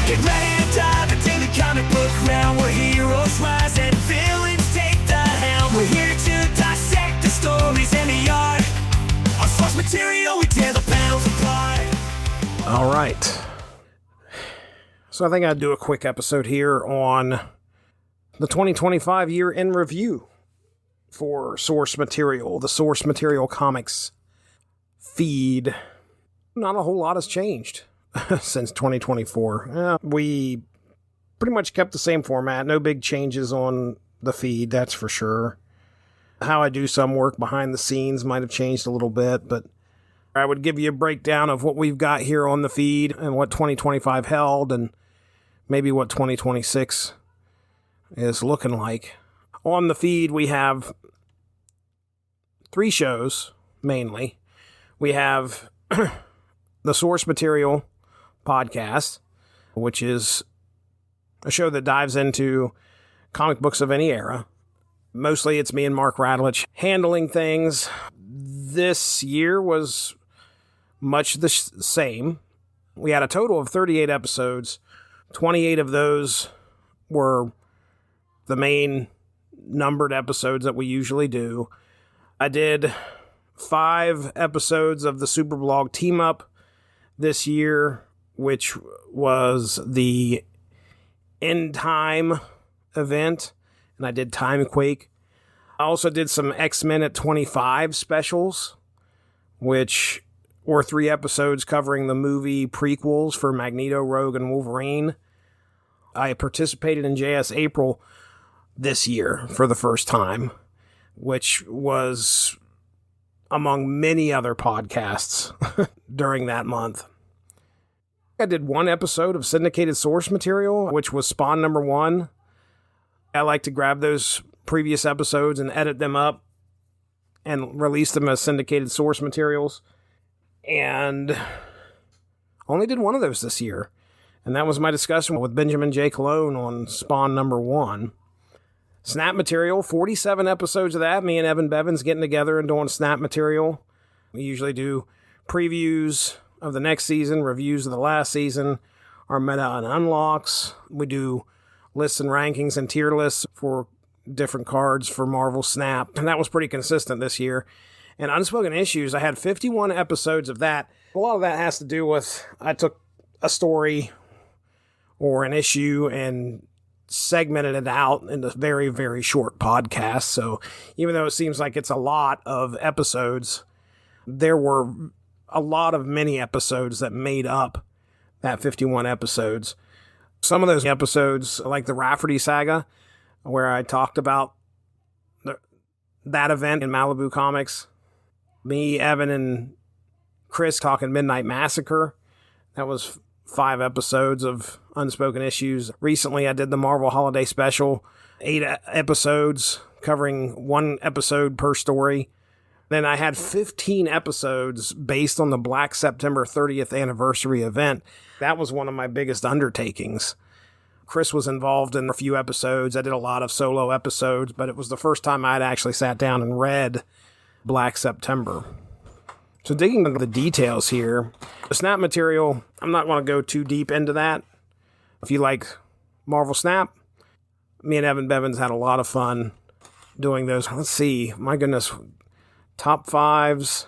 Get ready to dive into the comic book realm, where heroes rise and villains take the helm. We're here to dissect the stories and the art. Our source material, we tear the panels apart. All right. So I think I'd do a quick episode here on the 2025 year in review for Source Material, the Source Material Comics feed. Not a whole lot has changed since 2024. We pretty much kept the same format. No big changes on the feed, that's for sure. How I do some work behind the scenes might have changed a little bit, but I would give you a breakdown of what we've got here on the feed and what 2025 held and maybe what 2026 is looking like. On the feed, we have 3 shows, mainly. We have the Source Material podcast, which is a show that dives into comic books of any era. Mostly it's me and Mark Radulich handling things. This year was much the same. We had a total of 38 episodes. 28 of those were the main numbered episodes that we usually do. I did 5 episodes of the Superblog Team Up this year, which was the End Time event, and I did Time Quake. I also did some X-Men at 25 specials, which were 3 episodes covering the movie prequels for Magneto, Rogue, and Wolverine. I participated in JS April this year for the first time, which was among many other podcasts during that month. I did 1 episode of syndicated source material, which was Spawn number 1. I like to grab those previous episodes and edit them up and release them as syndicated source materials. And only did 1 of those this year. And that was my discussion with Benjamin J. Cologne on Spawn number 1. Snap material, 47 episodes of that. Me and Evan Bevins getting together and doing Snap material. We usually do previews of the next season, reviews of the last season, our meta and unlocks. We do lists and rankings and tier lists for different cards for Marvel Snap. And that was pretty consistent this year. And Unspoken Issues, I had 51 episodes of that. A lot of that has to do with I took a story or an issue and segmented it out into very, very short podcasts. So even though it seems like it's a lot of episodes, there were a lot of mini episodes that made up that 51 episodes. Some of those episodes, like the Rafferty saga, where I talked about that event in Malibu Comics. Me, Evan, and Chris talking Midnight Massacre. That was 5 episodes of Unspoken Issues. Recently, I did the Marvel Holiday Special, 8 episodes covering 1 episode per story. Then I had 15 episodes based on the Black September 30th anniversary event. That was one of my biggest undertakings. Chris was involved in a few episodes. I did a lot of solo episodes, but it was the first time I'd actually sat down and read Black September. So digging into the details here, the Snap material, I'm not going to go too deep into that. If you like Marvel Snap, me and Evan Bevins had a lot of fun doing those. Let's see, my goodness, top 5s.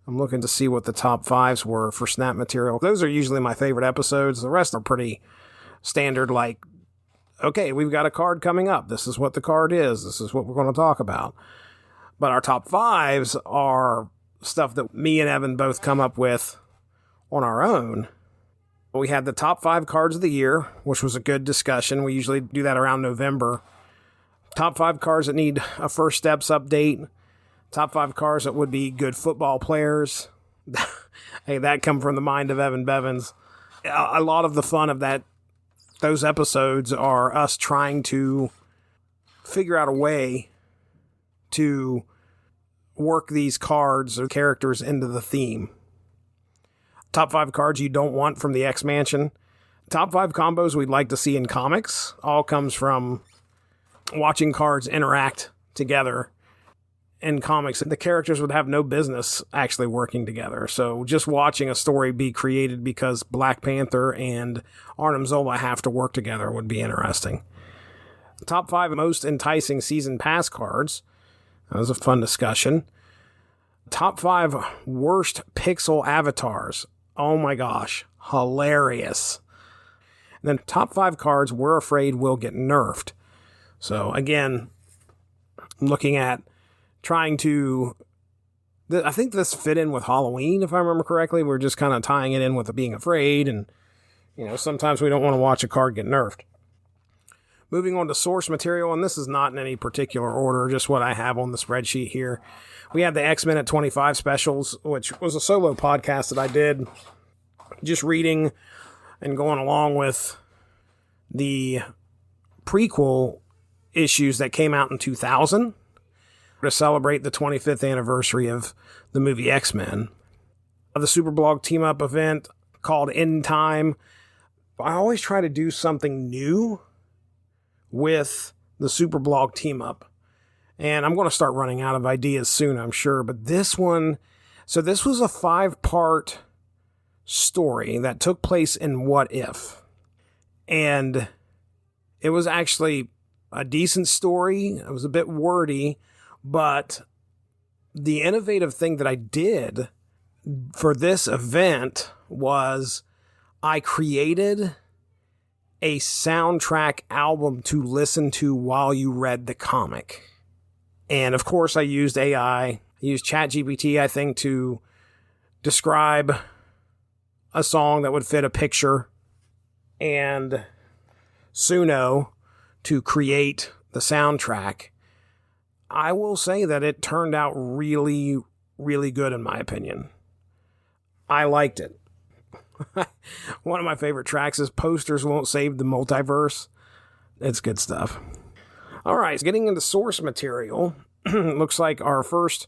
I'm looking to see what the top 5s were for Snap material. Those are usually my favorite episodes. The rest are pretty standard, like, okay, we've got a card coming up. This is what the card is. This is what we're going to talk about. But our top 5s are stuff that me and Evan both come up with on our own. We had the top 5 cards of the year, which was a good discussion. We usually do that around November. Top 5 cards that need a First Steps update. Top 5 cards that would be good football players. Hey, that come from the mind of Evan Bevins. A lot of the fun of those episodes are us trying to figure out a way to work these cards or characters into the theme. Top 5 cards you don't want from the X-Mansion. Top 5 combos we'd like to see in comics. All comes from watching cards interact together in comics, the characters would have no business actually working together. So just watching a story be created because Black Panther and Arnim Zola have to work together would be interesting. Top 5 most enticing season pass cards. That was a fun discussion. Top 5 worst pixel avatars. Oh my gosh, hilarious. And then top 5 cards we're afraid will get nerfed. So again, I'm looking at trying to, I think this fit in with Halloween, if I remember correctly. We're just kind of tying it in with being afraid, and sometimes we don't want to watch a card get nerfed. Moving on to source material, and this is not in any particular order, just what I have on the spreadsheet here. We had the X-Men at 25 specials, which was a solo podcast that I did, just reading and going along with the prequel issues that came out in 2000 to celebrate the 25th anniversary of the movie X-Men. The Superblog team-up event called End Time. I always try to do something new with the Superblog team-up. And I'm going to start running out of ideas soon, I'm sure. But this one, so this was a 5-part story that took place in What If. And it was actually a decent story. It was a bit wordy, but the innovative thing that I did for this event was I created a soundtrack album to listen to while you read the comic. And of course, I used AI. I used ChatGPT, I think, to describe a song that would fit a picture, and Suno to create the soundtrack. I will say that it turned out really, really good in my opinion. I liked it. One of my favorite tracks is Posters Won't Save the Multiverse. It's good stuff. All right, getting into source material. Looks like our first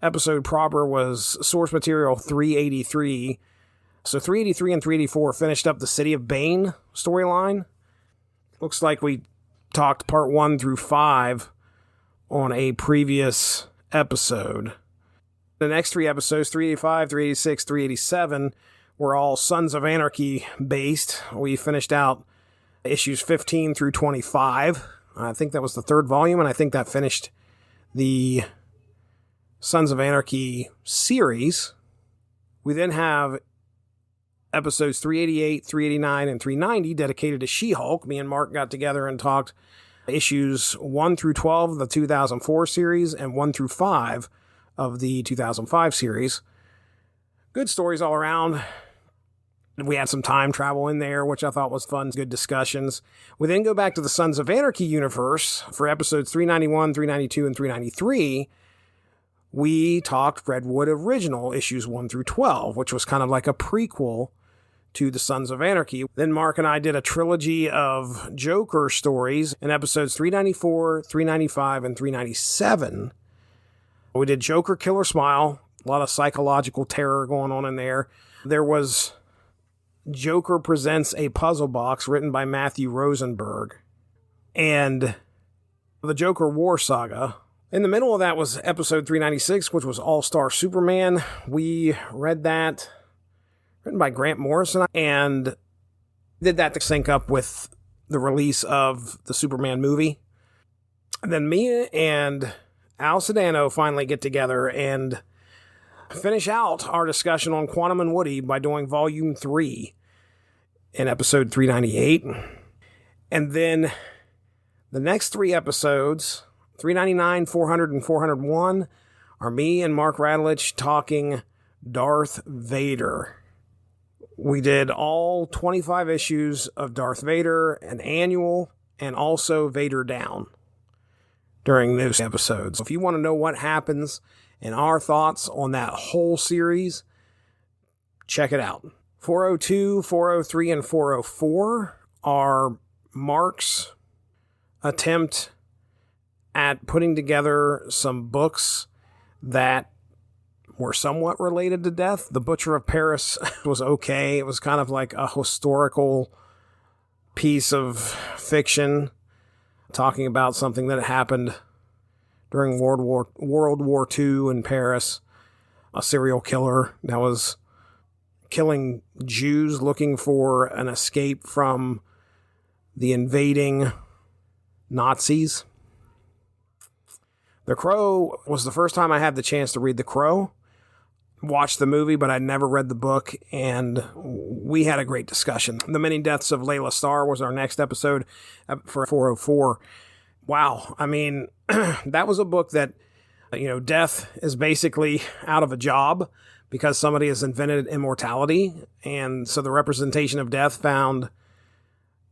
episode proper was source material 383. So 383 and 384 finished up the City of Bane storyline. Looks like we talked part 1 through 5 on a previous episode. The next 3 episodes, 385, 386, 387, were all Sons of Anarchy based. We finished out issues 15 through 25. I think that was the 3rd volume, and I think that finished the Sons of Anarchy series. We then have episodes 388, 389, and 390 dedicated to She-Hulk. Me and Mark got together and talked issues 1 through 12 of the 2004 series and 1 through 5 of the 2005 series. Good stories all around. We had some time travel in there, which I thought was fun. Good discussions. We then go back to the Sons of Anarchy universe for episodes 391, 392, and 393. We talked Redwood Original issues 1 through 12, which was kind of like a prequel to the Sons of Anarchy. Then Mark and I did a trilogy of Joker stories in episodes 394, 395, and 397. We did Joker Killer Smile, a lot of psychological terror going on in there. There was Joker Presents a Puzzle Box written by Matthew Rosenberg, and the Joker War Saga. In the middle of that was episode 396, which was All-Star Superman. We read that, written by Grant Morrison, and did that to sync up with the release of the Superman movie. And then me and Al Sedano finally get together and finish out our discussion on Quantum and Woody by doing Volume 3 in episode 398. And then the next 3 episodes, 399, 400, and 401, are me and Mark Radulich talking Darth Vader. We did all 25 issues of Darth Vader, an annual, and also Vader Down during those episodes. If you want to know what happens and our thoughts on that whole series, check it out. 402, 403, and 404 are Mark's attempt at putting together some books that were somewhat related to death. The Butcher of Paris was okay. It was kind of like a historical piece of fiction talking about something that happened during World War II in Paris, a serial killer that was killing Jews looking for an escape from the invading Nazis. The Crow was the first time I had the chance to read The Crow. Watched the movie, but I'd never read the book, and we had a great discussion. The Many Deaths of Laila Starr was our next episode for 404. Wow. I mean, that was a book that, death is basically out of a job because somebody has invented immortality. And so the representation of death found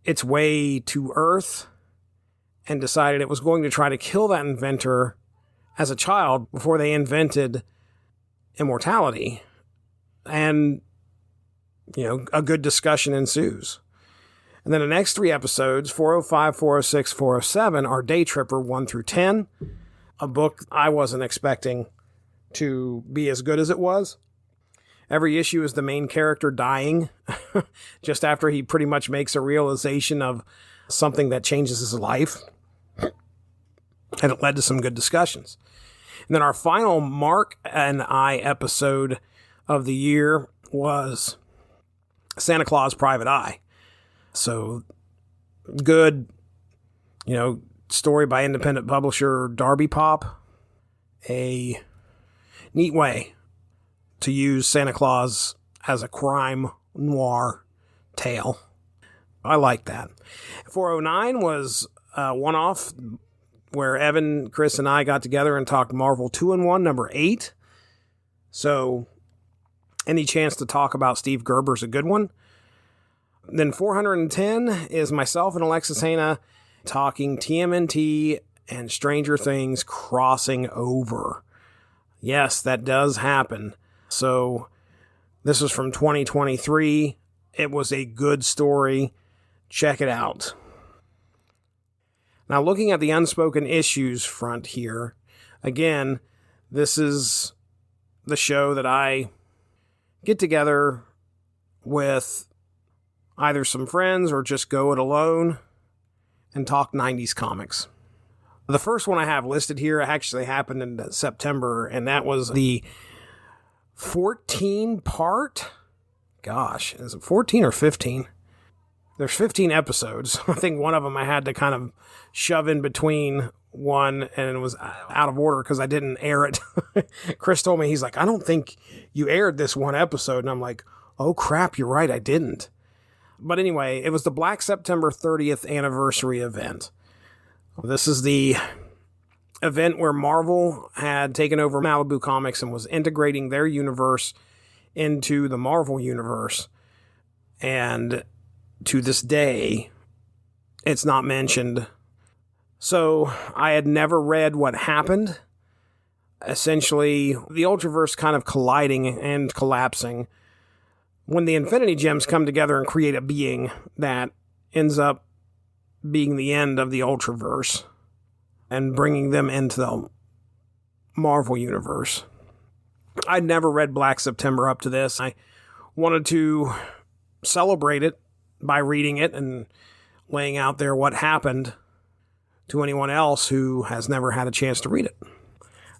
its way to Earth and decided it was going to try to kill that inventor as a child before they invented immortality. And, a good discussion ensues. And then the next 3 episodes, 405, 406, 407, are Day Tripper 1 through 10, a book I wasn't expecting to be as good as it was. Every issue is the main character dying just after he pretty much makes a realization of something that changes his life. And it led to some good discussions. And then our final Mark and I episode of the year was Santa Claus Private Eye. So good, story by independent publisher Darby Pop. A neat way to use Santa Claus as a crime noir tale. I like that. 409 was a one-off where Evan, Chris, and I got together and talked Marvel 2-in-1, number 8. So any chance to talk about Steve Gerber's a good one. Then 410 is myself and Alexis Hana talking TMNT and Stranger Things crossing over. Yes, that does happen. So this was from 2023. It was a good story. Check it out. Now, looking at the Unspoken Issues front here, again, this is the show that I get together with either some friends or just go it alone and talk 90s comics. The first one I have listed here actually happened in September, and that was the 14-part? Gosh, is it 14 or 15? There's 15 episodes. I think one of them I had to kind of shove in between one, and it was out of order because I didn't air it. Chris told me, he's like, I don't think you aired this one episode. And I'm like, oh crap, you're right, I didn't. But anyway, it was the Black September 30th anniversary event. This is the event where Marvel had taken over Malibu Comics and was integrating their universe into the Marvel universe. And to this day, it's not mentioned. So I had never read what happened. Essentially, the Ultraverse kind of colliding and collapsing when the Infinity Gems come together and create a being that ends up being the end of the Ultraverse and bringing them into the Marvel universe. I'd never read Black September up to this. I wanted to celebrate it by reading it and laying out there what happened to anyone else who has never had a chance to read it.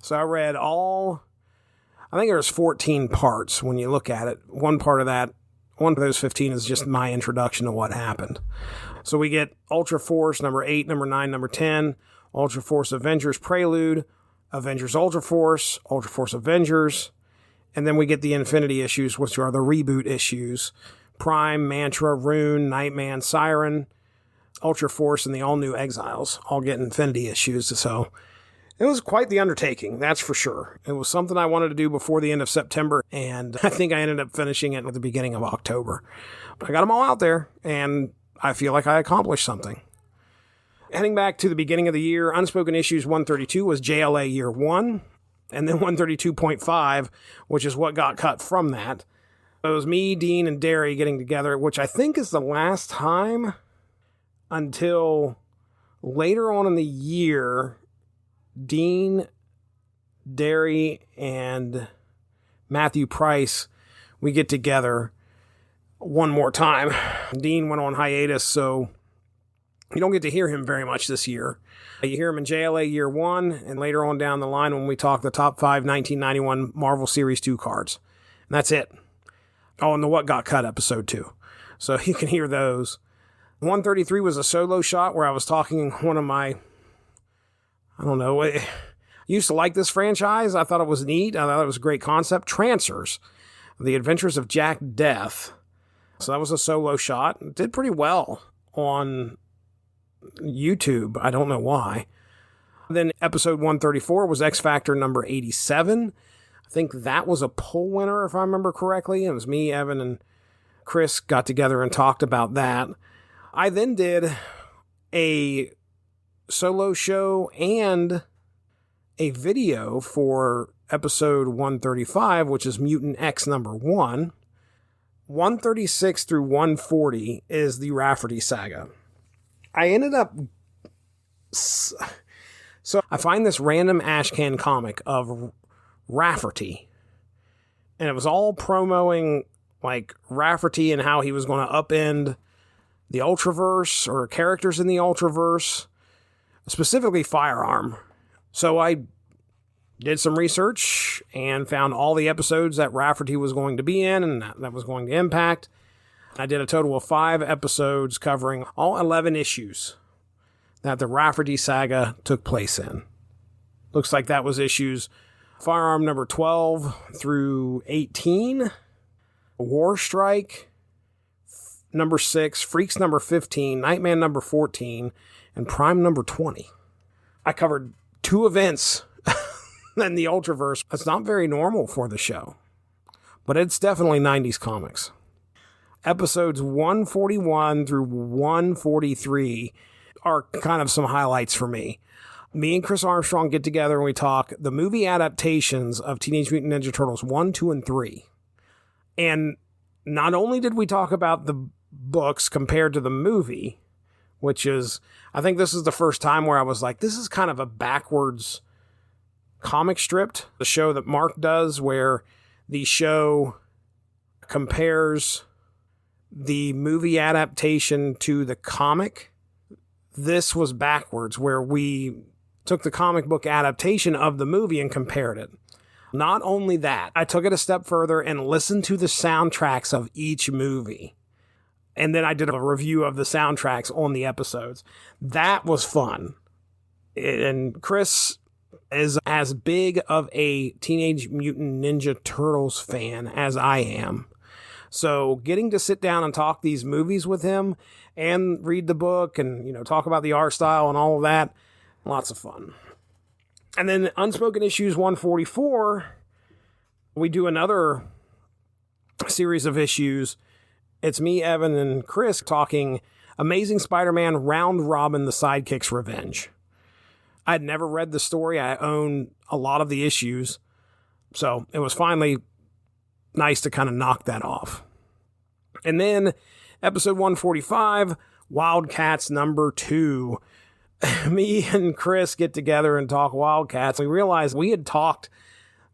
So I read I think there's 14 parts when you look at it. One of those 15 is just my introduction to what happened. So we get Ultra Force number 8, number 9, number 10, Ultra Force Avengers Prelude, Avengers Ultra Force Avengers, and then we get the Infinity issues, which are the reboot issues. Prime, Mantra, Rune, Nightman, Siren, Ultra Force, and the all-new Exiles all get Infinity issues. So it was quite the undertaking, that's for sure. It was something I wanted to do before the end of September, and I think I ended up finishing it at the beginning of October. But I got them all out there, and I feel like I accomplished something. Heading back to the beginning of the year, Unspoken Issues 132 was JLA Year 1, and then 132.5, which is what got cut from that. It was me, Dean, and Derry getting together, which I think is the last time until later on in the year, Dean, Derry, and Matthew Price, we get together one more time. Dean went on hiatus, so You don't get to hear him very much this year. You hear him in JLA Year 1, and later on down the line when we talk the top 5 1991 Marvel Series 2 cards. And that's it. Oh, and the What Got Cut episode, too. So you can hear those. 133 was a solo shot where I was talking one of my, I don't know, I used to like this franchise. I thought it was neat. I thought it was a great concept. Trancers, The Adventures of Jack Death. So that was a solo shot. It did pretty well on YouTube. I don't know why. Then episode 134 was X Factor number 87. I think that was a poll winner, if I remember correctly. It was me, Evan, and Chris got together and talked about that. I then did a solo show and a video for episode 135, which is Mutant X number 1. 136 through 140 is the Rafferty saga. I ended up... So I find this random ashcan comic of Rafferty. And it was all promoting like Rafferty and how he was going to upend the Ultraverse or characters in the Ultraverse, specifically Firearm. So I did some research and found all the episodes that Rafferty was going to be in and that was going to impact. I did a total of 5 episodes covering all 11 issues that the Rafferty saga took place in. Looks like that was issues Firearm number 12 through 18, War Strike number 6, Freaks number 15, Nightman number 14, and Prime number 20. I covered 2 events in the Ultraverse. That's not very normal for the show, but it's definitely 90s comics. Episodes 141 through 143 are kind of some highlights for me. Me and Chris Armstrong get together and we talk the movie adaptations of Teenage Mutant Ninja Turtles 1, 2, and 3. And not only did we talk about the books compared to the movie, which is, I think this is the first time where I was like, this is kind of a backwards comic strip, the show that Mark does, where the show compares the movie adaptation to the comic. This was backwards, where we took the comic book adaptation of the movie and compared it. Not only that, I took it a step further and listened to the soundtracks of each movie. And then I did a review of the soundtracks on the episodes. That was fun. And Chris is as big of a Teenage Mutant Ninja Turtles fan as I am. So getting to sit down and talk these movies with him and read the book and, talk about the art style and all of that, lots of fun. And then Unspoken Issues 144, we do another series of issues. It's me, Evan, and Chris talking Amazing Spider-Man Round Robin, the Sidekick's Revenge. I'd never read the story. I own a lot of the issues. So it was finally nice to kind of knock that off. And then episode 145, Wildcats number 2. Me and Chris get together and talk Wildcats. We realized we had talked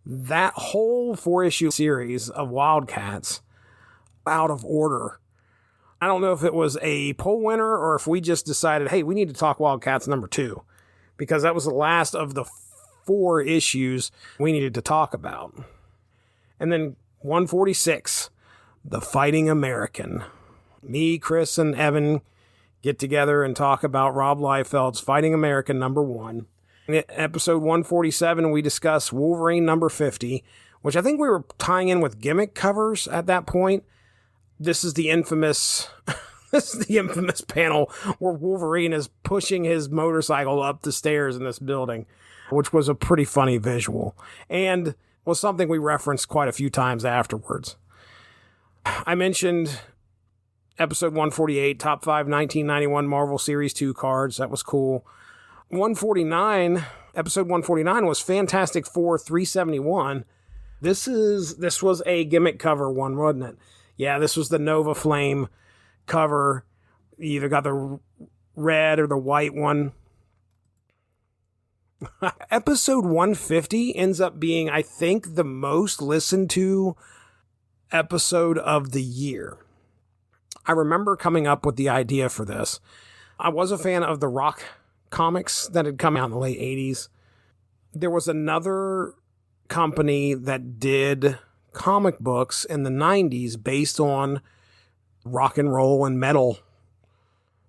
that whole 4-issue series of Wildcats out of order. I don't know if it was a poll winner or if we just decided, hey, we need to talk Wildcats number 2, because that was the last of the 4 issues we needed to talk about. And then 146, The Fighting American. Me, Chris, and Evan get together and talk about Rob Liefeld's Fighting American number 1. In episode 147, we discuss Wolverine number 50, which I think we were tying in with gimmick covers at that point. This is the infamous panel where Wolverine is pushing his motorcycle up the stairs in this building, which was a pretty funny visual and was something we referenced quite a few times afterwards. I mentioned episode 148, top 5 1991 Marvel Series 2 cards. That was cool. 149, episode 149 was Fantastic Four 371. This was a gimmick cover one, wasn't it? Yeah, this was the Nova Flame cover. You either got the red or the white one. Episode 150 ends up being, I think, the most listened to episode of the year. I remember coming up with the idea for this. I was a fan of the Rock comics that had come out in the late 80s. There was another company that did comic books in the 90s based on rock and roll and metal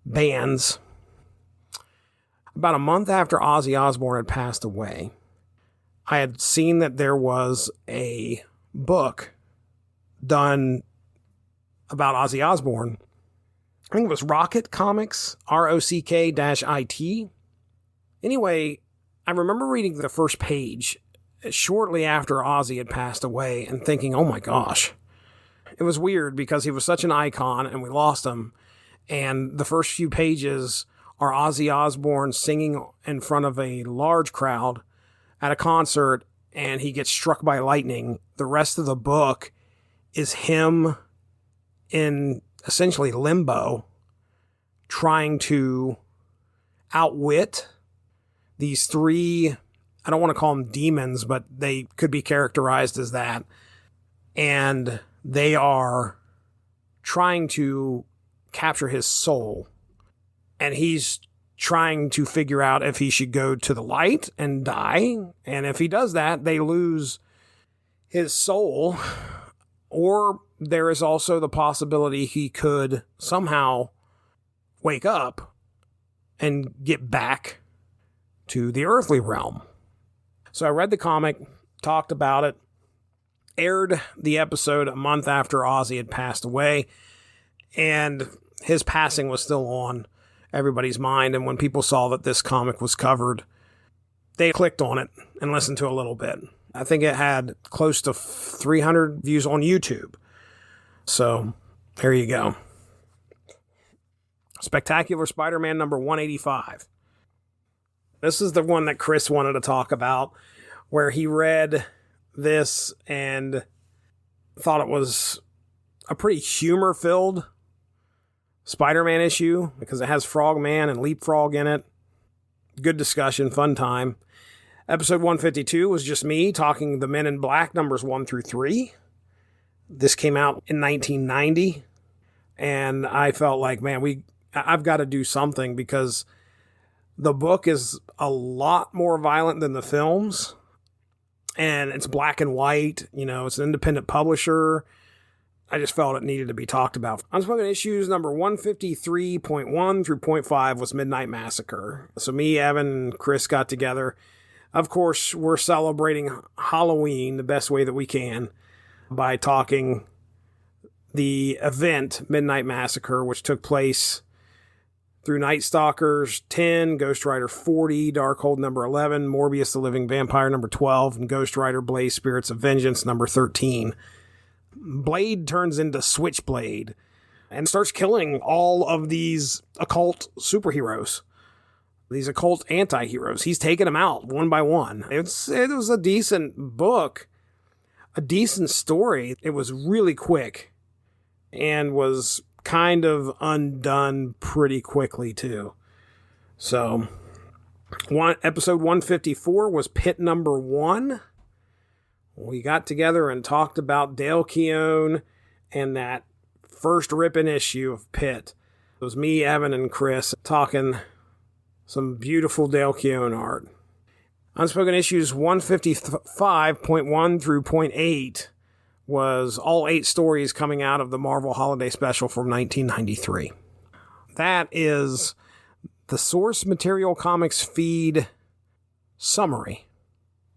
bands. About a month after Ozzy Osbourne had passed away, I had seen that there was a book done about Ozzy Osbourne. I think it was Rocket Comics, ROCK-IT. Anyway, I remember reading the first page shortly after Ozzy had passed away and thinking, oh my gosh. It was weird because he was such an icon and we lost him. And the first few pages are Ozzy Osbourne singing in front of a large crowd at a concert, and he gets struck by lightning. The rest of the book is him in essentially limbo, trying to outwit these three, I don't want to call them demons, but they could be characterized as that. And they are trying to capture his soul. And he's trying to figure out if he should go to the light and die. And if he does that, they lose his soul. Or there is also the possibility he could somehow wake up and get back to the earthly realm. So I read the comic, talked about it, aired the episode a month after Ozzy had passed away, and his passing was still on everybody's mind. And when people saw that this comic was covered, they clicked on it and listened to a little bit. I think it had close to 300 views on YouTube. So there you go. Spectacular Spider-Man number 185. This is the one that Chris wanted to talk about, where he read this and thought it was a pretty humor-filled Spider-Man issue because it has Frogman and Leapfrog in it. Good discussion, fun time. Episode 152 was just me talking the Men in Black numbers 1 through 3. This came out in 1990, and I felt like, man, I've got to do something because the book is a lot more violent than the films, and it's black and white. You know, it's an independent publisher. I just felt it needed to be talked about. Unspoken Issues number 153.1 through .5 was Midnight Massacre. So me, Evan, and Chris got together. Of course, we're celebrating Halloween the best way that we can by talking the event Midnight Massacre, which took place through Night Stalkers 10, Ghost Rider 40, Darkhold number 11, Morbius the Living Vampire number 12, and Ghost Rider Blaze Spirits of Vengeance number 13. Blade turns into Switchblade and starts killing all of these occult superheroes, these occult anti-heroes. He's taking them out one by one. It was a decent book, a decent story. It was really quick and was kind of undone pretty quickly too. So, episode 154 was Pit number 1. We got together and talked about Dale Keown and that first ripping issue of Pit. It was me, Evan, and Chris talking some beautiful Dale Keown art. Unspoken Issues 155.1 through .8 was all 8 stories coming out of the Marvel Holiday Special from 1993. That is the Source Material Comics feed summary.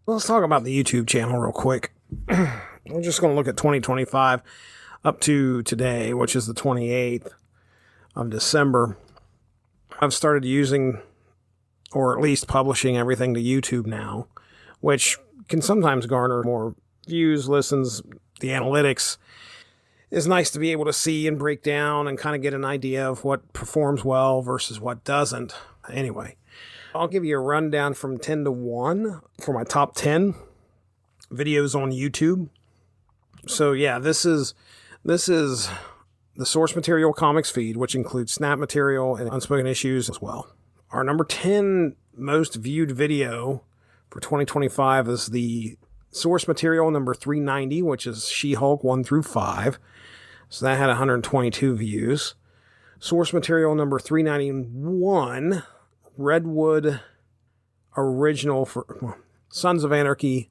Let's talk about the YouTube channel real quick. We're just going to look at 2025 up to today, which is the 28th of December. I've started using, or at least publishing, everything to YouTube now, which can sometimes garner more views, listens. The analytics is nice to be able to see and break down and kind of get an idea of what performs well versus what doesn't. Anyway, I'll give you a rundown from 10 to 1 for my top 10 videos on YouTube. So yeah, this is the Source Material Comics feed, which includes Snap Material and Unspoken Issues as well. Our number 10 most viewed video for 2025 is the Source Material number 390, which is She-Hulk 1 through 5. So that had 122 views. Source material number 391, Redwood Original for Sons of Anarchy.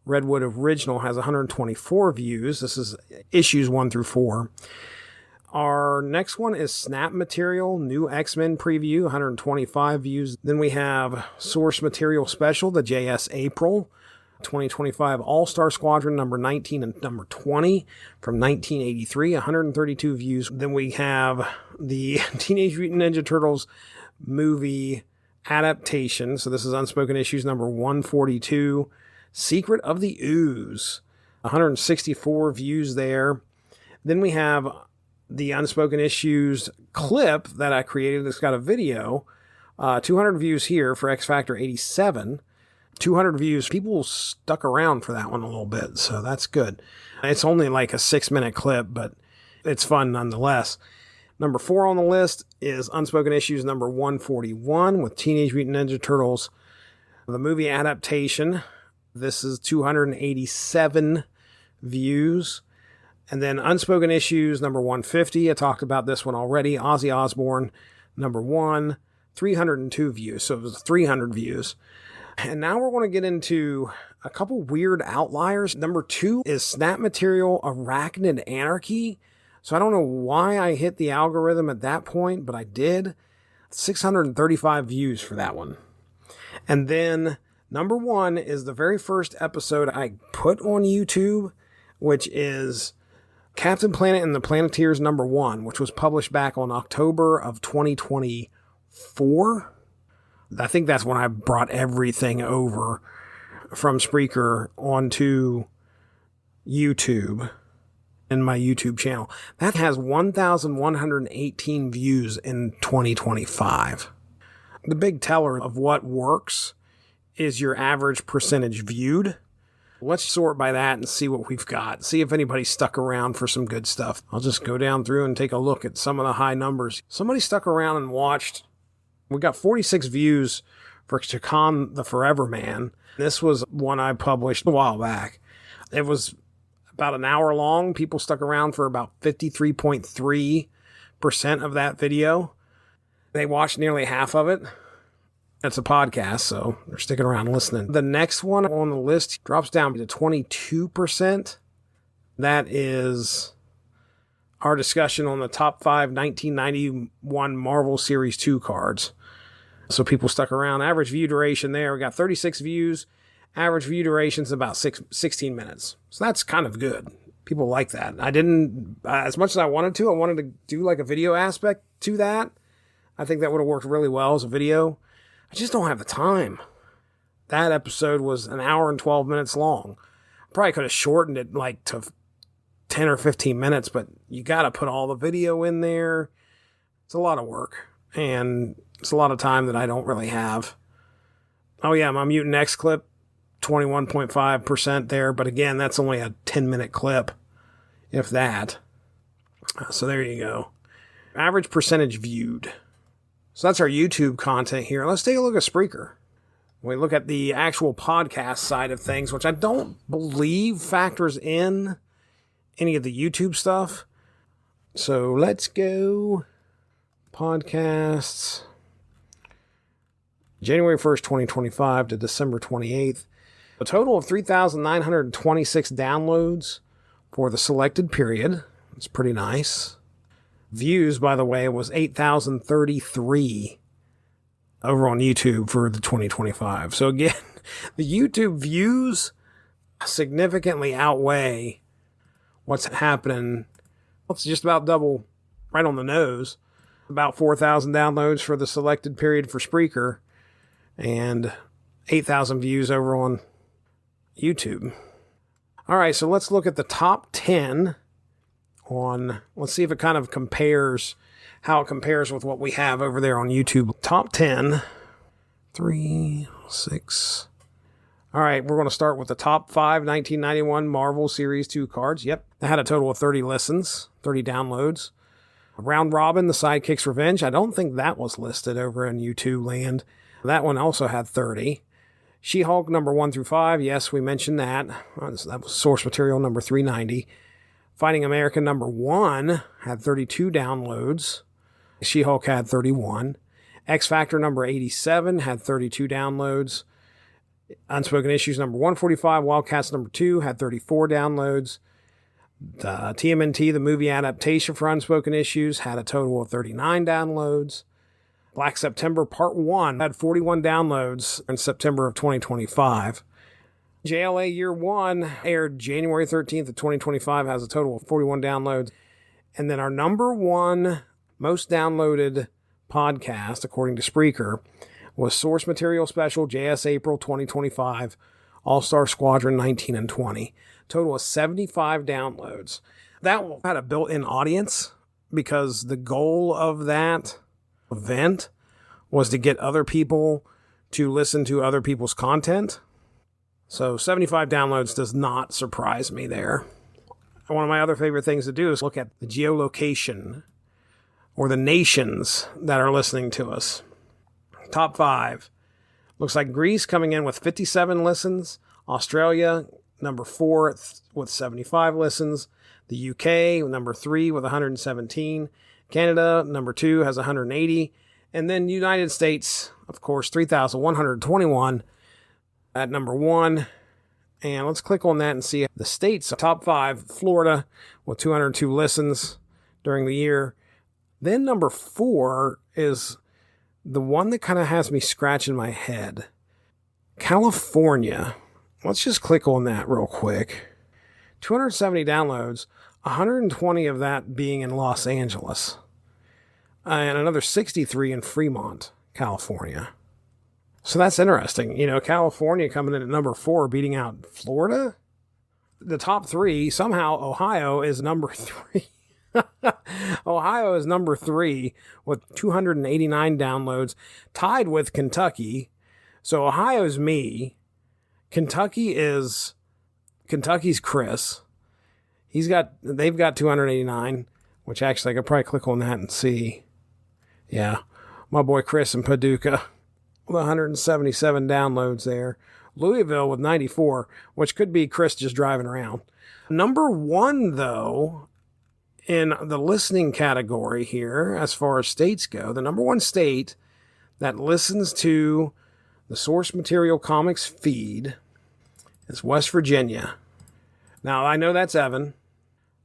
Redwood Original has 124 views. This is issues 1 through 4. Our next one is Snap Material, New X-Men Preview, 125 views. Then we have Source Material Special, the JS April 2025 All-Star Squadron number 19 and number 20 from 1983, 132 views. Then we have the Teenage Mutant Ninja Turtles movie adaptation. So this is Unspoken Issues number 142, Secret of the Ooze, 164 views there. Then we have the Unspoken Issues clip that I created. It's got a video, 200 views here for X Factor 87. 200 views. People stuck around for that one a little bit, so that's good. It's only like a 6-minute clip, but it's fun nonetheless. Number 4 on the list is Unspoken Issues number 141 with Teenage Mutant Ninja Turtles, the movie adaptation. This is 287 views. And then Unspoken Issues number 150. I talked about this one already. Ozzy Osbourne number 1, 302 views. So it was 300 views. And now we're going to get into a couple weird outliers. Number 2 is Snap Material Arachnid Anarchy. So I don't know why I hit the algorithm at that point, but I did. 635 views for that one. And then number 1 is the very first episode I put on YouTube, which is Captain Planet and the Planeteers number 1, which was published back on October of 2024. I think that's when I brought everything over from Spreaker onto YouTube in my YouTube channel. That has 1,118 views in 2025. The big teller of what works is your average percentage viewed. Let's sort by that and see what we've got. See if anybody stuck around for some good stuff. I'll just go down through and take a look at some of the high numbers. Somebody stuck around and watched. We got 46 views for Chacon the Forever Man. This was one I published a while back. It was about an hour long. People stuck around for about 53.3% of that video. They watched nearly half of it. It's a podcast, so they're sticking around listening. The next one on the list drops down to 22%. That is our discussion on the top 5 1991 Marvel Series 2 cards. So people stuck around. Average view duration there, we got 36 views. Average view duration is about 16 minutes. So that's kind of good. People like that. I didn't, as much as I wanted to do like a video aspect to that. I think that would have worked really well as a video. I just don't have the time. That episode was an hour and 12 minutes long. Probably could have shortened it like to 10 or 15 minutes, but you got to put all the video in there. It's a lot of work, and it's a lot of time that I don't really have. Oh yeah, my Mutant X clip, 21.5% there, but again, that's only a 10-minute clip, if that. So there you go. Average percentage viewed. So that's our YouTube content here. Let's take a look at Spreaker. We look at the actual podcast side of things, which I don't believe factors in any of the YouTube stuff. So let's go podcasts. January 1st, 2025 to December 28th. A total of 3,926 downloads for the selected period. It's pretty nice. Views, by the way, was 8,033 over on YouTube for the 2025. So again, the YouTube views significantly outweigh what's happening. It's just about double, right on the nose. About 4,000 downloads for the selected period for Spreaker and 8,000 views over on YouTube. All right, so let's look at the top 10 let's see if it kind of compares, how it compares with what we have over there on YouTube. Top 10, 3, 6. All right, we're going to start with the top 5 1991 Marvel Series 2 cards. Yep, that had a total of 30 listens, 30 downloads. Round Robin, The Sidekick's Revenge. I don't think that was listed over in YouTube land. That one also had 30. She-Hulk number 1 through 5. Yes, we mentioned that. That was source material number 390. Fighting America number 1 had 32 downloads. She-Hulk had 31. X-Factor number 87 had 32 downloads. Unspoken Issues number 145, Wildcats number 2 had 34 downloads. The TMNT, the movie adaptation for Unspoken Issues, had a total of 39 downloads. Black September Part 1 had 41 downloads in September of 2025. JLA Year 1 aired January 13th of 2025, has a total of 41 downloads. And then our number one most downloaded podcast, according to Spreaker, was Source Material Special JS April 2025, All-Star Squadron 19 and 20. Total of 75 downloads. That had a built-in audience because the goal of that event was to get other people to listen to other people's content. So 75 downloads does not surprise me there. One of my other favorite things to do is look at the geolocation or the nations that are listening to us. Top 5. Looks like Greece coming in with 57 listens. Australia, number 4 with 75 listens. The UK, number 3 with 117. Canada, number 2, has 180. And then United States, of course, 3,121 at number 1. And let's click on that and see the states. Top 5, Florida with 202 listens during the year. Then number 4 is the one that kind of has me scratching my head. California. Let's just click on that real quick. 270 downloads, 120 of that being in Los Angeles, and another 63 in Fremont, California. So that's interesting. You know, California coming in at number 4, beating out Florida. The top 3, somehow Ohio is number 3. Ohio is number 3 with 289 downloads, tied with Kentucky. So Ohio's me. Kentucky's Chris. They've got 289, which actually I could probably click on that and see. Yeah, my boy Chris in Paducah with 177 downloads there. Louisville with 94, which could be Chris just driving around. Number 1, though, in the listening category here, as far as states go, the number 1 state that listens to the Source Material Comics feed is West Virginia. Now, I know that's Evan.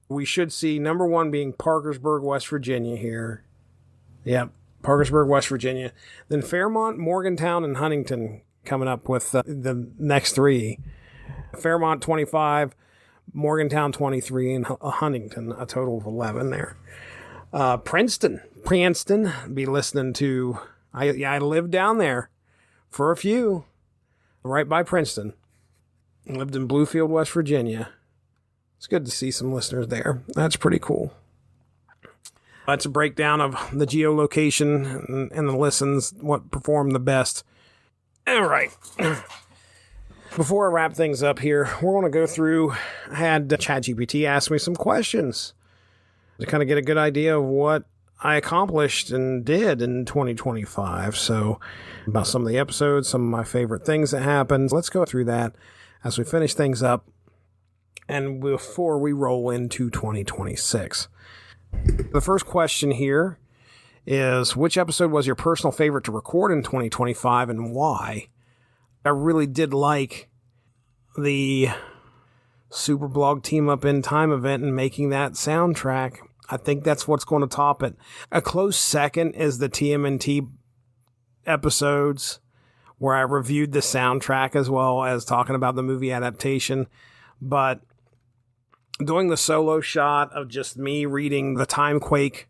We should see number 1 being Parkersburg, West Virginia here. Yep, Parkersburg, West Virginia. Then Fairmont, Morgantown, and Huntington coming up with the next 3. Fairmont, 25. Morgantown, 23. And Huntington, a total of 11 there. Princeton, be listening to... I lived down there for a few, right by Princeton. Lived in Bluefield, West Virginia. It's good to see some listeners there. That's pretty cool. That's a breakdown of the geolocation and the listens, what performed the best. All right. Before I wrap things up here, we're going to go through, I had ChatGPT ask me some questions to kind of get a good idea of what I accomplished and did in 2025. So about some of the episodes, some of my favorite things that happened. Let's go through that as we finish things up and before we roll into 2026. The first question here is, which episode was your personal favorite to record in 2025 and why? I really did like the Super Blog Team Up in Time event and making that soundtrack. I think that's what's going to top it. A close second is the TMNT episodes where I reviewed the soundtrack as well as talking about the movie adaptation. But doing the solo shot of just me reading the Time Quake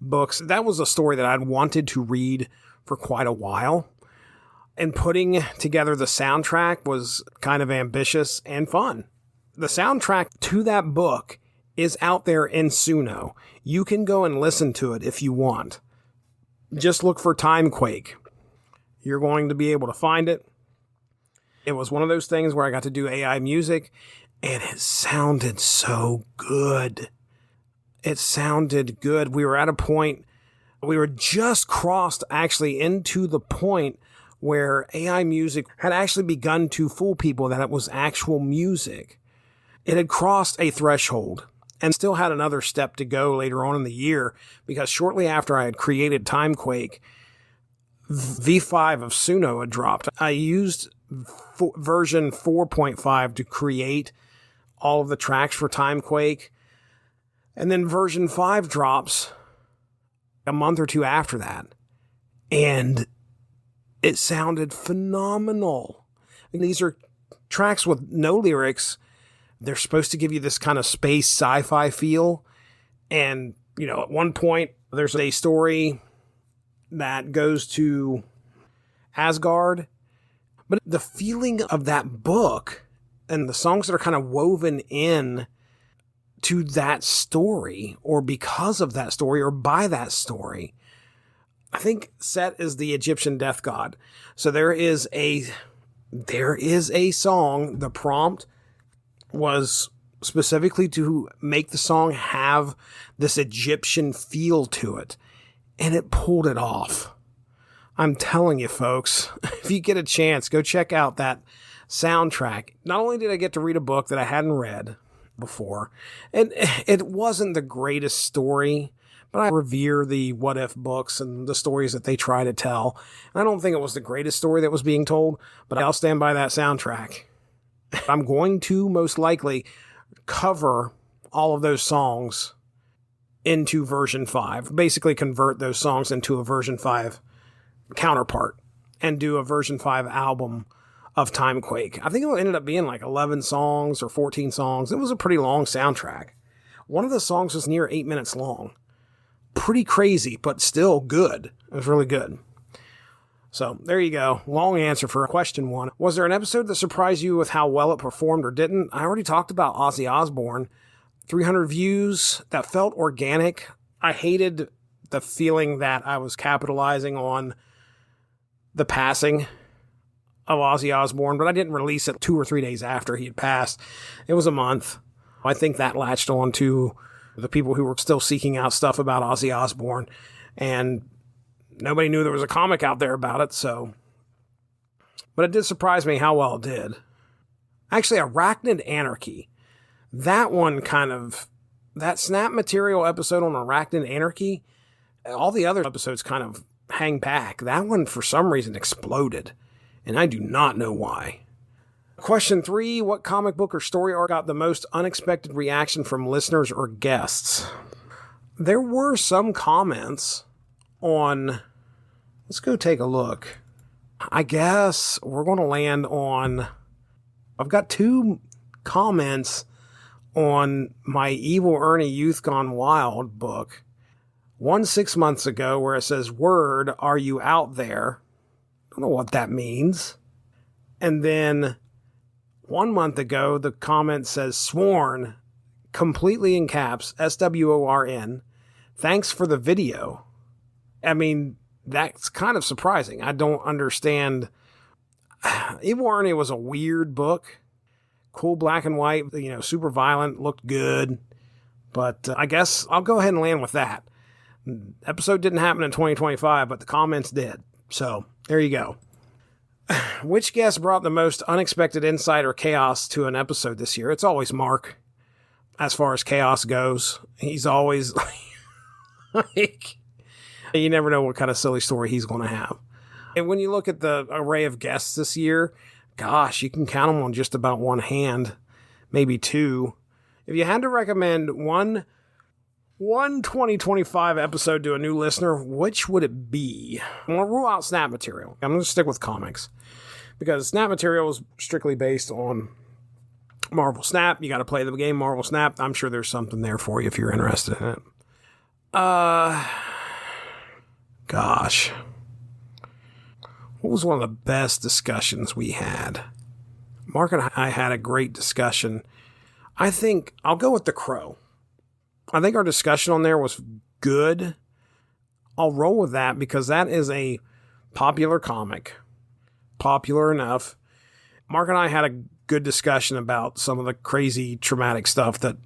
books, that was a story that I'd wanted to read for quite a while. And putting together the soundtrack was kind of ambitious and fun. The soundtrack to that book is out there in Suno. You can go and listen to it if you want. Just look for Time Quake. You're going to be able to find it. It was one of those things where I got to do AI music, and it sounded so good. It sounded good. We were at a point, we were just crossed actually into the point where AI music had actually begun to fool people that it was actual music. It had crossed a threshold. and still had another step to go later on in the year, because shortly after I had created Time Quake, V5 of Suno had dropped. I used version 4.5 to create all of the tracks for Time Quake, and then version 5 drops a month or two after that, and it sounded phenomenal. These are tracks with no lyrics. They're supposed to give you this kind of space sci-fi feel. And, at one point, there's a story that goes to Asgard. But the feeling of that book and the songs that are kind of woven in to that story, or because of that story, or by that story. I think Set is the Egyptian death god. So there is a song. The prompt was specifically to make the song have this Egyptian feel to it, and it pulled it off. I'm telling you, folks, if you get a chance, go check out that soundtrack. Not only did I get to read a book that I hadn't read before, and it wasn't the greatest story, but I revere the What If books and the stories that they try to tell. And I don't think it was the greatest story that was being told, but I'll stand by that soundtrack. I'm going to most likely cover all of those songs into version 5. Basically convert those songs into a version 5 counterpart and do a version 5 album of Time Quake. I think it ended up being like 11 songs or 14 songs. It was a pretty long soundtrack. One of the songs was near 8 minutes long. Pretty crazy, but still good. It was really good. So there you go. Long answer for question 1. Was there an episode that surprised you with how well it performed or didn't? I already talked about Ozzy Osbourne. 300 views. That felt organic. I hated the feeling that I was capitalizing on the passing of Ozzy Osbourne, but I didn't release it 2 or 3 days after he had passed. It was a month. I think that latched on to the people who were still seeking out stuff about Ozzy Osbourne, and nobody knew there was a comic out there about it, so. But it did surprise me how well it did. Actually, Arachnid Anarchy. That one that Snap Material episode on Arachnid Anarchy, all the other episodes kind of hang back. That one, for some reason, exploded, and I do not know why. Question 3, what comic book or story arc got the most unexpected reaction from listeners or guests? There were some comments on, let's go take a look. I guess we're going to land on, I've got 2 comments on my Evil Ernie Youth Gone Wild book. One 6 months ago where it says, "Word, are you out there?" I don't know what that means. And then 1 month ago, the comment says, "Sworn," completely in caps, SWORN. "Thanks for the video." I mean, that's kind of surprising. I don't understand. Evil Ernie was a weird book. Cool black and white, super violent, looked good. But I guess I'll go ahead and land with that. Episode didn't happen in 2025, but the comments did. So there you go. Which guest brought the most unexpected insight or chaos to an episode this year? It's always Mark. As far as chaos goes, he's always like, you never know what kind of silly story he's going to have. And when you look at the array of guests this year, gosh, you can count them on just about one hand, maybe 2. If you had to recommend one 2025 episode to a new listener, which would it be? I'm going to rule out Snap Material. I'm going to stick with comics, because Snap Material is strictly based on Marvel Snap. You got to play the game Marvel Snap. I'm sure there's something there for you if you're interested in it. Gosh. What was one of the best discussions we had? Mark and I had a great discussion. I think I'll go with The Crow. I think our discussion on there was good. I'll roll with that because that is a popular comic. Popular enough. Mark and I had a good discussion about some of the crazy traumatic stuff that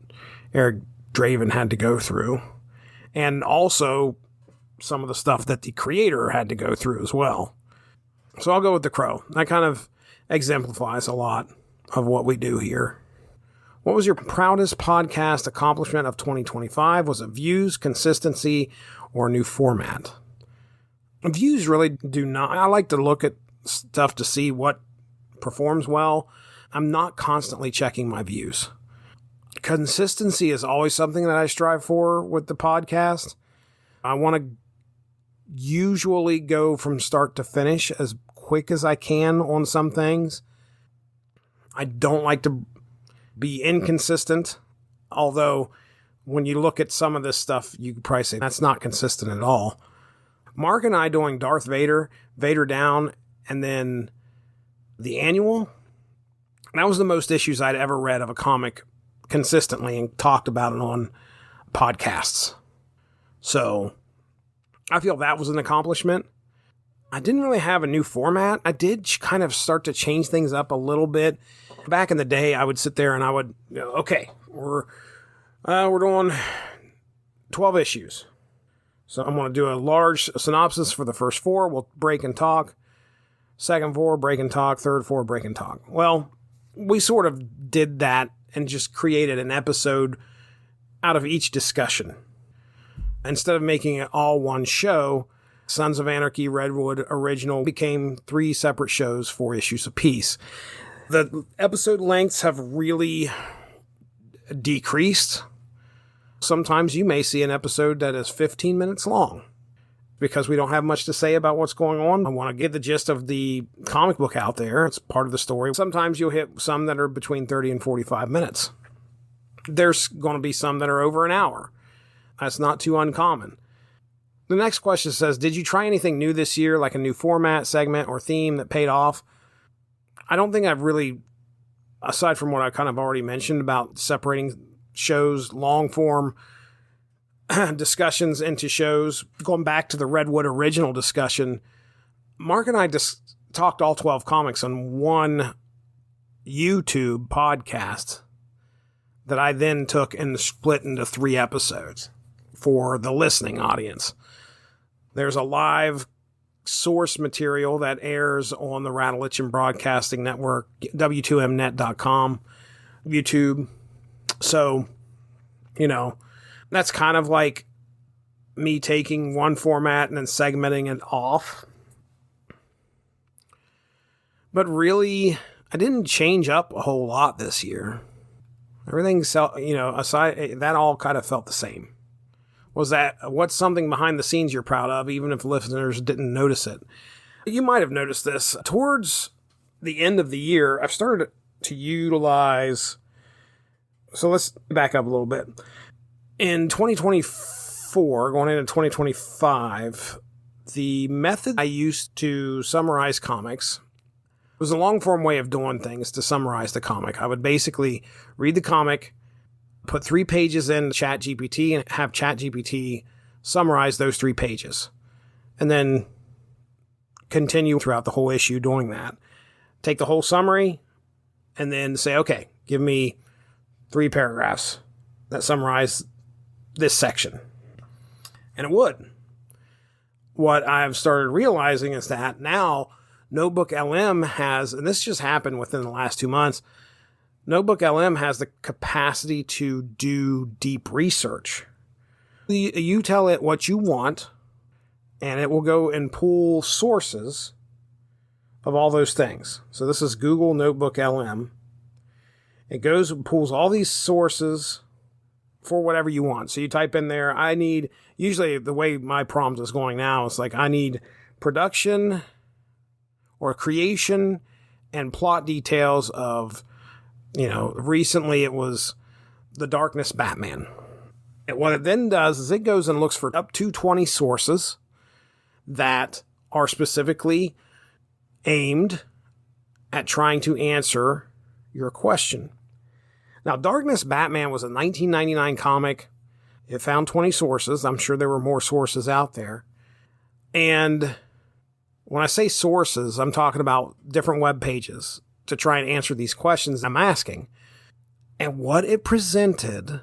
Eric Draven had to go through. And also some of the stuff that the creator had to go through as well. So I'll go with The Crow. That kind of exemplifies a lot of what we do here. What was your proudest podcast accomplishment of 2025? Was it views, consistency, or new format? Views really do not. I like to look at stuff to see what performs well. I'm not constantly checking my views. Consistency is always something that I strive for with the podcast. I want to usually go from start to finish as quick as I can on some things. I don't like to be inconsistent, although when you look at some of this stuff, you could probably say that's not consistent at all. Mark and I doing Darth Vader, Vader Down, and then the annual, that was the most issues I'd ever read of a comic consistently and talked about it on podcasts. So I feel that was an accomplishment. I didn't really have a new format. I did kind of start to change things up a little bit. Back in the day, I would sit there and I would, okay, we're doing 12 issues. So I'm going to do a large synopsis for the first 4. We'll break and talk. Second 4, break and talk. Third 4, break and talk. Well, we sort of did that and just created an episode out of each discussion. Instead of making it all one show, Sons of Anarchy Redwood Original became 3 separate shows, 4 issues apiece. The episode lengths have really decreased. Sometimes you may see an episode that is 15 minutes long because we don't have much to say about what's going on. I want to get the gist of the comic book out there. It's part of the story. Sometimes you'll hit some that are between 30 and 45 minutes. There's going to be some that are over an hour. That's not too uncommon. The next question says, did you try anything new this year, like a new format, segment, or theme that paid off? I don't think I've really, aside from what I kind of already mentioned about separating shows, long form discussions into shows, going back to the Redwood original discussion, Mark and I just talked all 12 comics on one YouTube podcast that I then took and split into 3 episodes for the listening audience. There's a live source material that airs on the Radulich and Broadcasting Network, w2mnet.com, YouTube. So, that's kind of like me taking one format and then segmenting it off. But really, I didn't change up a whole lot this year. Everything, aside, that all kind of felt the same. What's something behind the scenes you're proud of, even if listeners didn't notice it? You might have noticed this. Towards the end of the year, I've started to utilize... So let's back up a little bit. In 2024, going into 2025, the method I used to summarize comics was a long-form way of doing things to summarize the comic. I would basically read the comic, put 3 pages in ChatGPT, and have ChatGPT summarize those 3 pages. And then continue throughout the whole issue doing that. Take the whole summary, and then say, okay, give me 3 paragraphs that summarize this section. And it would. What I've started realizing is that now Notebook LM has, and this just happened within the last 2 months, Notebook LM has the capacity to do deep research. You tell it what you want, and it will go and pull sources of all those things. So this is Google Notebook LM. It goes and pulls all these sources for whatever you want. So you type in there, usually the way my prompt is going now, it's like I need production or creation and plot details of, recently it was The Darkness Batman. And what it then does is it goes and looks for up to 20 sources that are specifically aimed at trying to answer your question. Now, Darkness Batman was a 1999 comic. It found 20 sources. I'm sure there were more sources out there. And when I say sources, I'm talking about different web pages to try and answer these questions I'm asking. And what it presented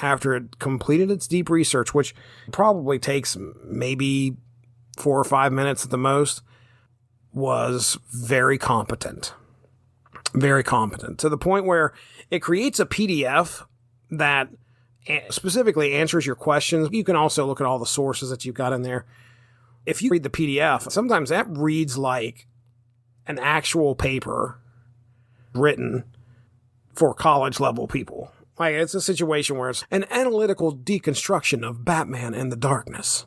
after it completed its deep research, which probably takes maybe 4 or 5 minutes at the most, was very competent. Very competent, to the point where it creates a PDF that specifically answers your questions. You can also look at all the sources that you've got in there. If you read the PDF, sometimes that reads like an actual paper written for college level people. Like, it's a situation where it's an analytical deconstruction of Batman and the Darkness.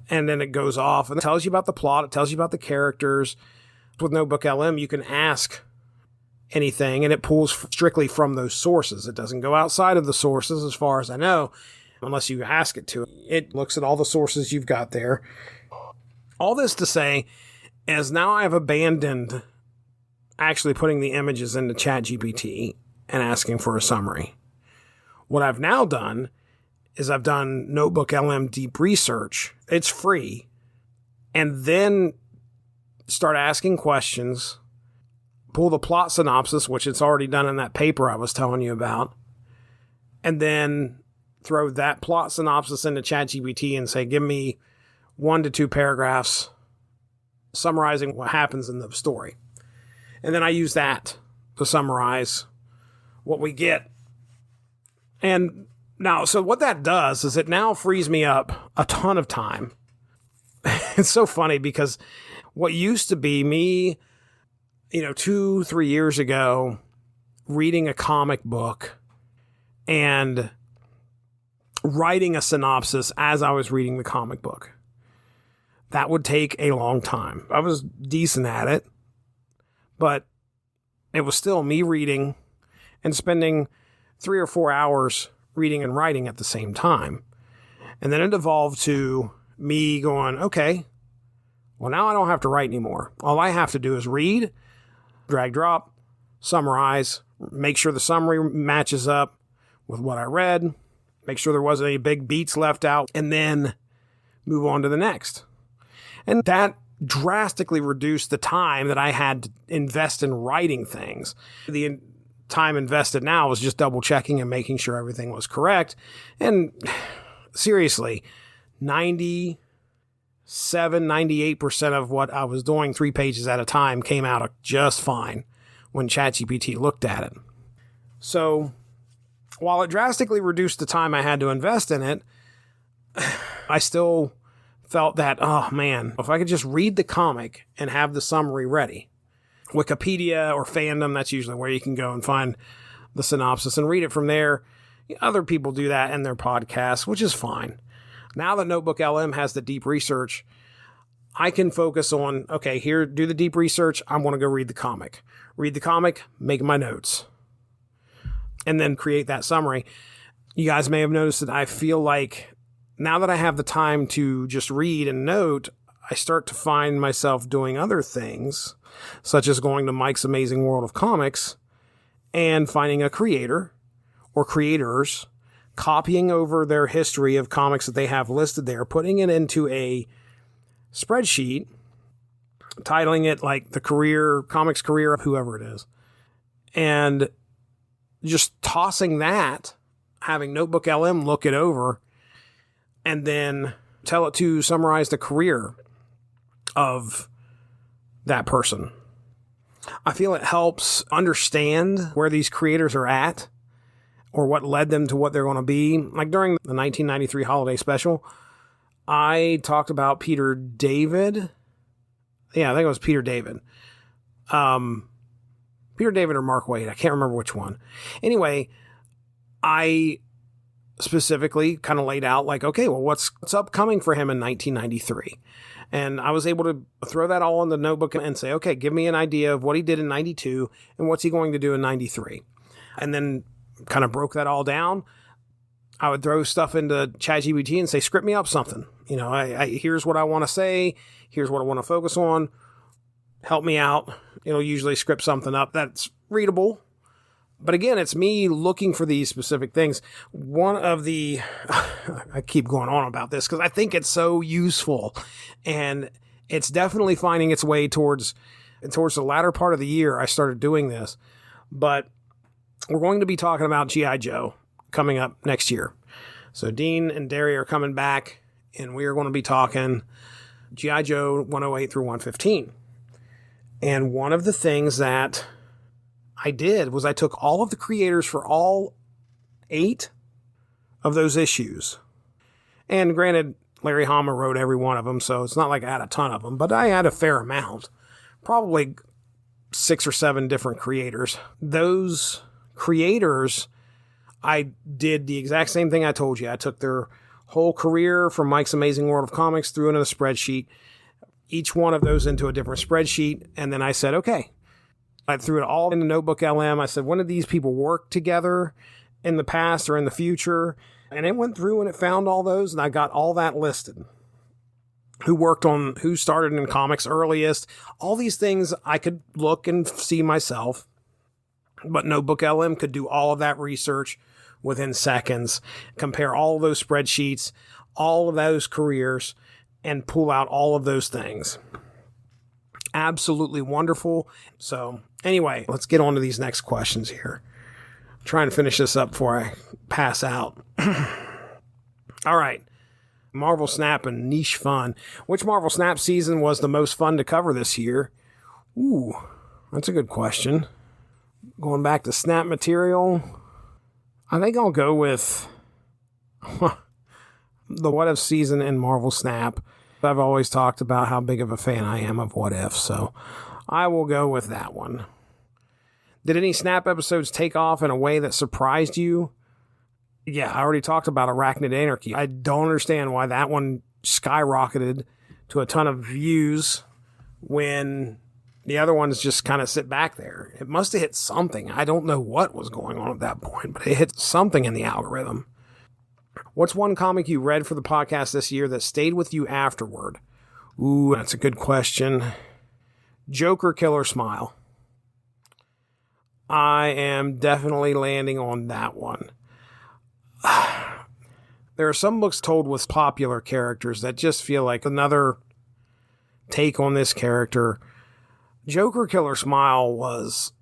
And then it goes off and it tells you about the plot. It tells you about the characters. With Notebook LM, you can ask anything and it pulls strictly from those sources. It doesn't go outside of the sources, as far as I know, unless you ask it to. It looks at all the sources you've got there. All this to say is now I've abandoned actually putting the images into ChatGPT and asking for a summary. What I've now done is I've done Notebook LM deep research. It's free. And then start asking questions, pull the plot synopsis, which it's already done in that paper I was telling you about, and then throw that plot synopsis into ChatGPT and say, give me 1 to 2 paragraphs summarizing what happens in the story. And then I use that to summarize what we get. And now, so what that does is it now frees me up a ton of time. It's so funny because what used to be me, 2-3 years ago, reading a comic book and writing a synopsis as I was reading the comic book, that would take a long time. I was decent at it, but it was still me reading and spending 3 or 4 hours reading and writing at the same time. And then it evolved to me going, okay, well, now I don't have to write anymore. All I have to do is read, drag, drop, summarize, make sure the summary matches up with what I read, make sure there wasn't any big beats left out, and then move on to the next. And that drastically reduced the time that I had to invest in writing things. The time invested now was just double checking and making sure everything was correct. And seriously, 98% of what I was doing 3 pages at a time came out just fine when ChatGPT looked at it. So while it drastically reduced the time I had to invest in it, I still felt that, oh man, if I could just read the comic and have the summary ready. Wikipedia or Fandom, that's usually where you can go and find the synopsis and read it from there. Other people do that in their podcasts, which is fine. Now that Notebook LM has the deep research, I can focus on, okay, here, do the deep research. I want to go read the comic. Read the comic, make my notes, and then create that summary. You guys may have noticed that I feel like now that I have the time to just read and note, I start to find myself doing other things, such as going to Mike's Amazing World of Comics and finding a creator or creators, copying over their history of comics that they have listed there, putting it into a spreadsheet, titling it like the comics career of whoever it is, and just tossing that, having Notebook LM look it over, and then tell it to summarize the career of that person. I feel it helps understand where these creators are at or what led them to what they're going to be. Like during the 1993 holiday special, I talked about Peter David. Yeah, I think it was Peter David. Peter David or Mark Waid. I can't remember which one. Anyway, I specifically kind of laid out like, okay, well, what's upcoming for him in 1993? And I was able to throw that all in the notebook and say, okay, give me an idea of what he did in 92 and what's he going to do in 93. And then kind of broke that all down. I would throw stuff into ChatGPT and say, script me up something. Here's what I want to say. Here's what I want to focus on. Help me out. It'll usually script something up that's readable. But again, it's me looking for these specific things. One of the, I keep going on about this because I think it's so useful, and it's definitely finding its way towards the latter part of the year. I started doing this, but we're going to be talking about G.I. Joe coming up next year. So Dean and Derry are coming back, and we are going to be talking G.I. Joe 108 through 115. And one of the things that I did was I took all of the creators for all 8 of those issues. And granted, Larry Hama wrote every one of them, so it's not like I had a ton of them, but I had a fair amount. Probably 6 or 7 different creators. Those creators, I did the exact same thing I told you. I took their whole career from Mike's Amazing World of Comics, threw it in a spreadsheet, each one of those into a different spreadsheet, and then I said, okay. I threw it all into Notebook LM. I said, when did these people work together in the past or in the future? And it went through and it found all those, and I got all that listed. Who started in comics earliest. All these things I could look and see myself. But Notebook LM could do all of that research within seconds, compare all of those spreadsheets, all of those careers, and pull out all of those things. Absolutely wonderful. So anyway, let's get on to these next questions here. Try and finish this up before I pass out. All right. Marvel Snap and Niche Fun. Which Marvel Snap season was the most fun to cover this year? Ooh, that's a good question. Going back to Snap material, I think I'll go with the What If season in Marvel Snap. I've always talked about how big of a fan I am of What If, so I will go with that one. Did any Snap episodes take off in a way that surprised you? Yeah, I already talked about Arachnid Anarchy. I don't understand why that one skyrocketed to a ton of views when the other ones just kind of sit back there. It must have hit something. I don't know what was going on at that point, but it hit something in the algorithm. What's one comic you read for the podcast this year that stayed with you afterward? Ooh, that's a good question. Joker Killer Smile. I am definitely landing on that one. There are some books told with popular characters that just feel like another take on this character. Joker Killer Smile was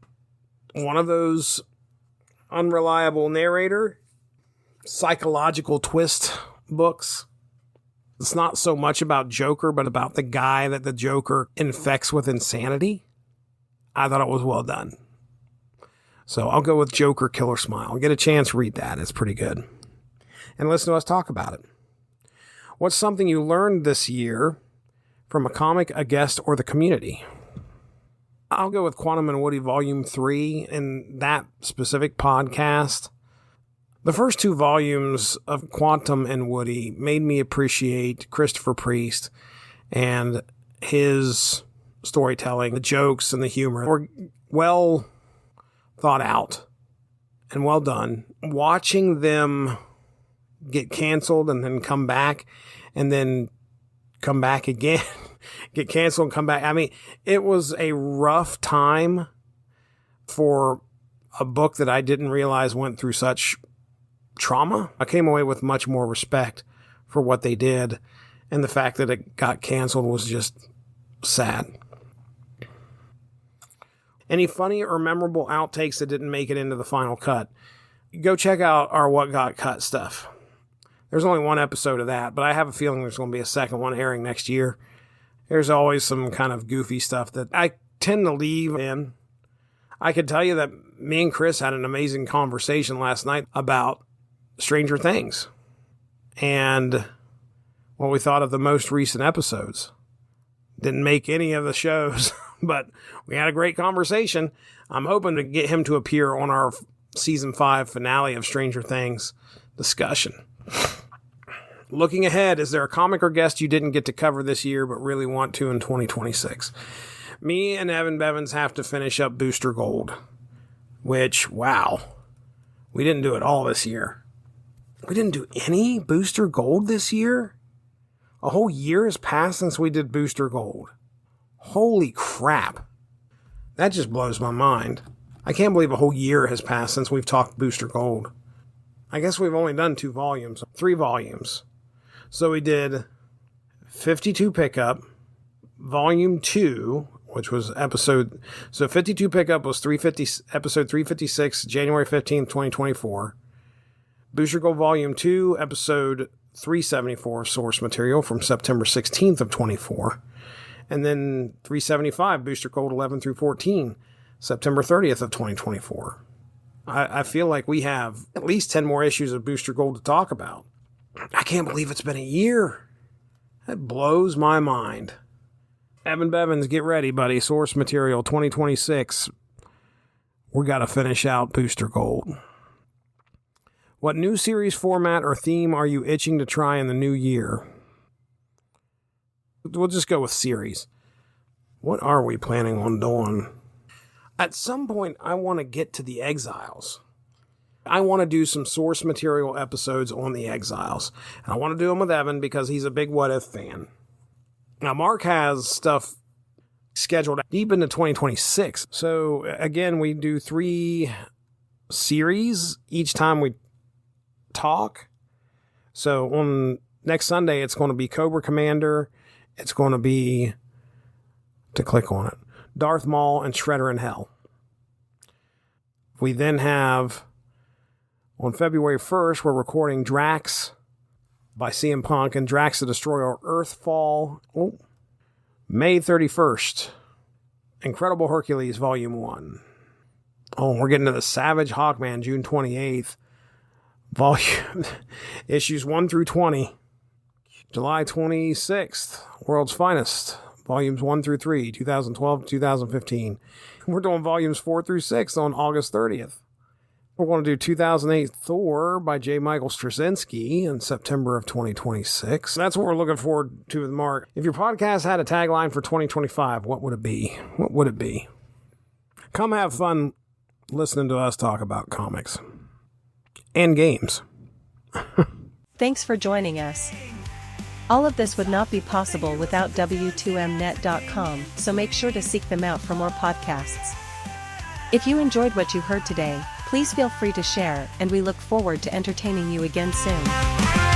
one of those unreliable narrator, psychological twist books. It's not so much about Joker, but about the guy that the Joker infects with insanity. I thought it was well done. So I'll go with Joker Killer Smile. Get a chance, read that. It's pretty good. And listen to us talk about it. What's something you learned this year from a comic, a guest, or the community? I'll go with Quantum and Woody Volume 3 in that specific podcast. The first 2 volumes of Quantum and Woody made me appreciate Christopher Priest and his storytelling. The jokes and the humor were well thought out and well done. Watching them get canceled and then come back and then come back again, get canceled and come back. I mean, it was a rough time for a book that I didn't realize went through such trauma. I came away with much more respect for what they did, and the fact that it got canceled was just sad. Any funny or memorable outtakes that didn't make it into the final cut? Go check out our What Got Cut stuff. There's only one episode of that, but I have a feeling there's going to be a second one airing next year. There's always some kind of goofy stuff that I tend to leave in. I could tell you that me and Chris had an amazing conversation last night about Stranger Things and what we thought of the most recent episodes. Didn't make any of the shows, but we had a great conversation. I'm hoping to get him to appear on our season 5 finale of Stranger Things discussion. Looking ahead, is there a comic or guest you didn't get to cover this year but really want to in 2026? Me and Evan Bevins have to finish up Booster Gold, which, wow, we didn't do it all this year. We didn't do any Booster Gold this year? A whole year has passed since we did Booster Gold. Holy crap. That just blows my mind. I can't believe a whole year has passed since we've talked Booster Gold. I guess we've only done 3 volumes. So we did 52 Pickup, Volume 2, which was episode... So 52 Pickup was episode 356, January 15th, 2024. Booster Gold Volume 2, episode 374, source material from September 16th of 24. And then 375, Booster Gold 11 through 14, September 30th of 2024. I feel like we have at least 10 more issues of Booster Gold to talk about. I can't believe it's been a year. That blows my mind. Evan Bevins, get ready, buddy. Source Material 2026. We got to finish out Booster Gold. What new series format or theme are you itching to try in the new year? We'll just go with series. What are we planning on doing? At some point, I want to get to the Exiles. I want to do some source material episodes on the Exiles. And I want to do them with Evan because he's a big What If fan. Now, Mark has stuff scheduled deep into 2026. So, again, we do 3 series each time we talk. So, on next Sunday, it's going to be Cobra Commander. It's going to be, to click on it, Darth Maul and Shredder in Hell. We then have, on February 1st, we're recording Drax by CM Punk and Drax the Destroyer Earthfall. Oh. May 31st, Incredible Hercules Volume 1. Oh, we're getting to the Savage Hawkman, June 28th. Volume issues 1 through 20. July 26th, World's Finest, volumes 1 through 3, 2012 to 2015. We're doing volumes 4 through 6 on August 30th. We're going to do 2008 Thor by J. Michael Straczynski in September of 2026. That's what we're looking forward to with Mark. If your podcast had a tagline for 2025, what would it be? What would it be? Come have fun listening to us talk about comics and games. Thanks for joining us. All of this would not be possible without W2Mnet.com, so make sure to seek them out for more podcasts. If you enjoyed what you heard today, please feel free to share, and we look forward to entertaining you again soon.